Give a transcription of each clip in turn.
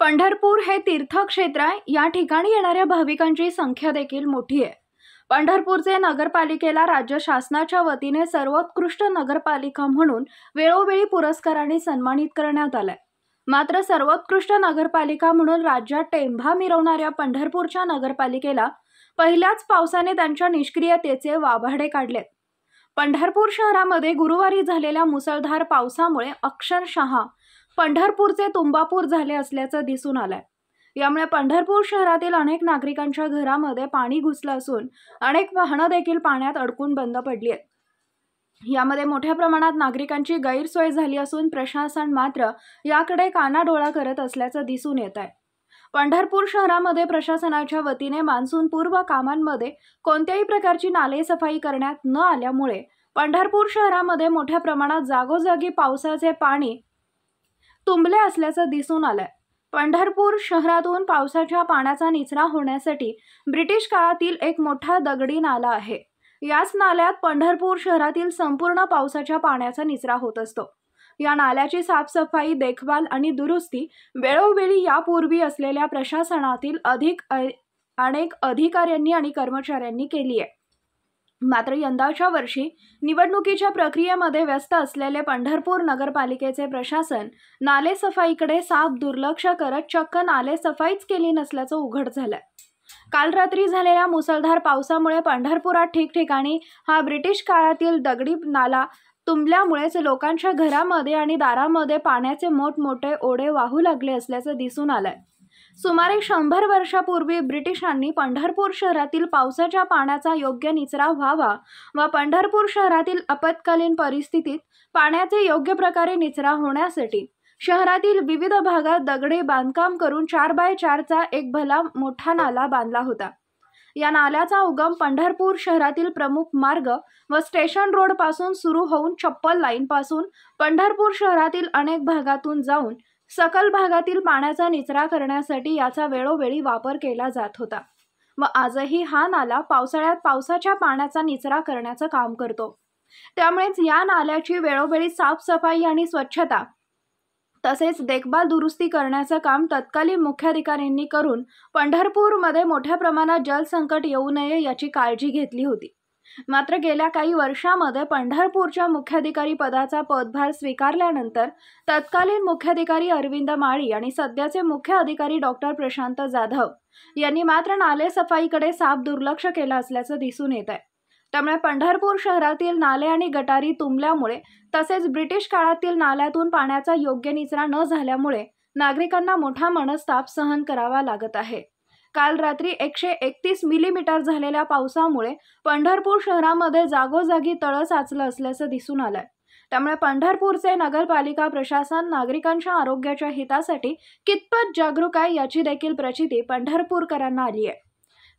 पंढरपूर हे तीर्थक्षेत्र आहे. या ठिकाणी येणाऱ्या भाविकांची संख्या देखील मोठी आहे. पंढरपूरचे नगरपालिकेला राज्य शासनाच्या वतीने सर्वोत्कृष्ट नगरपालिका म्हणून वेळोवेळी पुरस्काराने सन्मानित करण्यात आले. मात्र सर्वोत्कृष्ट नगरपालिका म्हणून राज्यात टेंभा मिरवणाऱ्या पंढरपूरच्या नगरपालिकेला पहिल्याच पावसाने त्यांच्या निष्क्रियतेचे वाभाडे काढलेत. पंढरपूर शहरामध्ये गुरुवारी झालेल्या मुसळधार पावसामुळे अक्षरशः पंढरपूरचे तुंबापूर झाले असल्याचं दिसून आलंय. यामुळे पंढरपूर शहरातील अनेक नागरिकांच्या घरामध्ये पाणी घुसलं असून अनेक वाहनं देखील पाण्यात अडकून बंद पडली आहेत. यामध्ये मोठ्या प्रमाणात नागरिकांची गैरसोय झाली असून प्रशासन मात्र याकडे कानाडोळा करत असल्याचं दिसून येत आहे. पंढरपूर शहरामध्ये प्रशासनाच्या वतीने मान्सूनपूर्व कामांमध्ये कोणत्याही प्रकारची नालेसफाई करण्यात न आल्यामुळे पंढरपूर शहरामध्ये मोठ्या प्रमाणात जागोजागी पावसाचे पाणी तुंबले असल्याचं दिसून आलंय. पंढरपूर शहरातून पावसाच्या पाण्याचा निचरा होण्यासाठी ब्रिटिश काळातील एक मोठा दगडी नाला आहे. याच नाल्यात पंढरपूर शहरातील संपूर्ण पावसाच्या पाण्याचा निचरा होत असतो. या नाल्याची साफसफाई, देखभाल आणि दुरुस्ती वेळोवेळी यापूर्वी असलेल्या प्रशासनातील अनेक अधिकाऱ्यांनी आणि कर्मचाऱ्यांनी केली आहे. मात्र यंदाच्या वर्षी निवडणुकीच्या प्रक्रियेमध्ये व्यस्त असलेले पंढरपूर नगरपालिकेचे प्रशासन नालेसफाईकडे साफ दुर्लक्ष करत चक्क नालेसफाईच केली नसल्याचं उघड झालंय. काल रात्री झालेल्या मुसळधार पावसामुळे पंढरपुरात ठिकठिकाणी हा ब्रिटिश काळातील दगडी नाला तुंबल्यामुळेच लोकांच्या घरामध्ये आणि दारामध्ये पाण्याचे मोठमोठे ओढे वाहू लागले असल्याचं दिसून आलंय. सुमारे 100 वर्षापूर्वी ब्रिटिशांनी पंढरपूर शहरातील पावसाच्या पाण्याचा योग्य निचरा व्हावा व पंढरपूर शहरातील आपत्कालीन परिस्थितीत पाण्याचे योग्य प्रकारे निचरा होण्यासाठी शहरातील विविध भागात दगडी बांधकाम करून 4x4चा एक भला मोठा नाला बांधला होता. या नाल्याचा उगम पंढरपूर शहरातील प्रमुख मार्ग व स्टेशन रोड पासून सुरू होऊन चप्पल लाईन पासून पंढरपूर शहरातील अनेक भागातून जाऊन सकल भागातील पाण्याचा निचरा करण्यासाठी याचा वेळोवेळी वापर केला जात होता व आजही हा नाला पावसाळ्यात पावसाच्या पाण्याचा निचरा करण्याचं काम करतो. त्यामुळेच या नाल्याची वेळोवेळी साफसफाई आणि स्वच्छता तसेच देखभाल दुरुस्ती करण्याचं काम तत्कालीन मुख्याधिकाऱ्यांनी करून पंढरपूरमध्ये मोठ्या प्रमाणात जलसंकट येऊ नये याची काळजी घेतली होती. मात्र गेल्या काही वर्षांमध्ये पंढरपूरच्या मुख्याधिकारी पदाचा पदभार स्वीकारल्यानंतर तत्कालीन मुख्याधिकारी अरविंद माळी आणि सध्याचे मुख्य अधिकारी डॉक्टर प्रशांत जाधव यांनी मात्र नालेसफाईकडे साफ दुर्लक्ष केलं असल्याचं दिसून येत आहे. त्यामुळे पंढरपूर शहरातील नाले आणि गटारी तुंबल्यामुळे तसेच ब्रिटिश काळातील नाल्यातून पाण्याचा योग्य निचरा न झाल्यामुळे नागरिकांना मोठा मनस्ताप सहन करावा लागत आहे. काल रात्री 131 मिलीमीटर झालेल्या पावसामुळे पंढरपूर शहरामध्ये जागोजागी तळं साचलं असल्याचं दिसून आलंय. त्यामुळे पंढरपूरचे नगरपालिका प्रशासन नागरिकांच्या आरोग्याच्या हितासाठी कितपत जागरूक आहे याची देखील प्रचिती पंढरपूरकरांना आली आहे.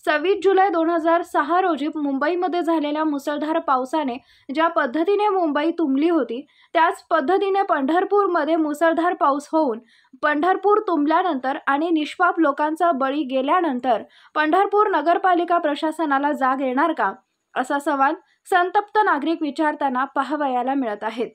26 जुलै 2006 रोजी मुंबईमध्ये झालेल्या मुसळधार पावसाने ज्या पद्धतीने मुंबई तुंबली होती त्याच पद्धतीने पंढरपूरमध्ये मुसळधार पाऊस होऊन पंढरपूर तुंबल्यानंतर आणि निष्पाप लोकांचा बळी गेल्यानंतर पंढरपूर नगरपालिका प्रशासनाला जाग येणार का, असा सवाल संतप्त नागरिक विचारताना पाहावयाला मिळत आहेत.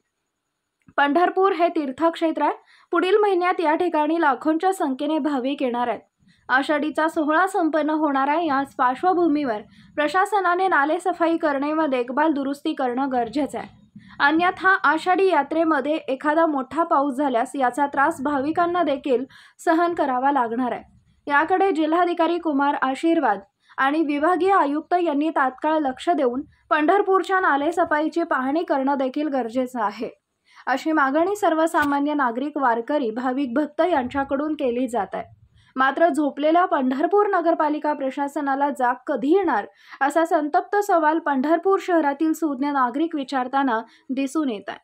पंढरपूर हे तीर्थक्षेत्र आहे. पुढील महिन्यात या ठिकाणी लाखोंच्या संख्येने भाविक येणार आहेत. आषाढीचा सोहळा संपन्न होणार आहे. याच पार्श्वभूमीवर प्रशासनाने नालेसफाई करणे व देखभाल दुरुस्ती करणं गरजेचं आहे. अन्यथा आषाढी यात्रेमध्ये एखादा मोठा पाऊस झाल्यास याचा त्रास भाविकांना देखील सहन करावा लागणार आहे. याकडे जिल्हाधिकारी कुमार आशीर्वाद आणि विभागीय आयुक्त यांनी तात्काळ लक्ष देऊन पंढरपूरच्या नालेसफाईची पाहणी करणं देखील गरजेचं आहे, अशी मागणी सर्वसामान्य नागरिक, वारकरी, भाविक भक्त यांच्याकडून केली जात आहे. मात्र झोपलेल्या पंढरपूर नगरपालिका प्रशासनाला जाग कधी येणार, असा संतप्त सवाल पंढरपूर शहरातील सुज्ञ नागरिक विचारताना दिसून येत आहे.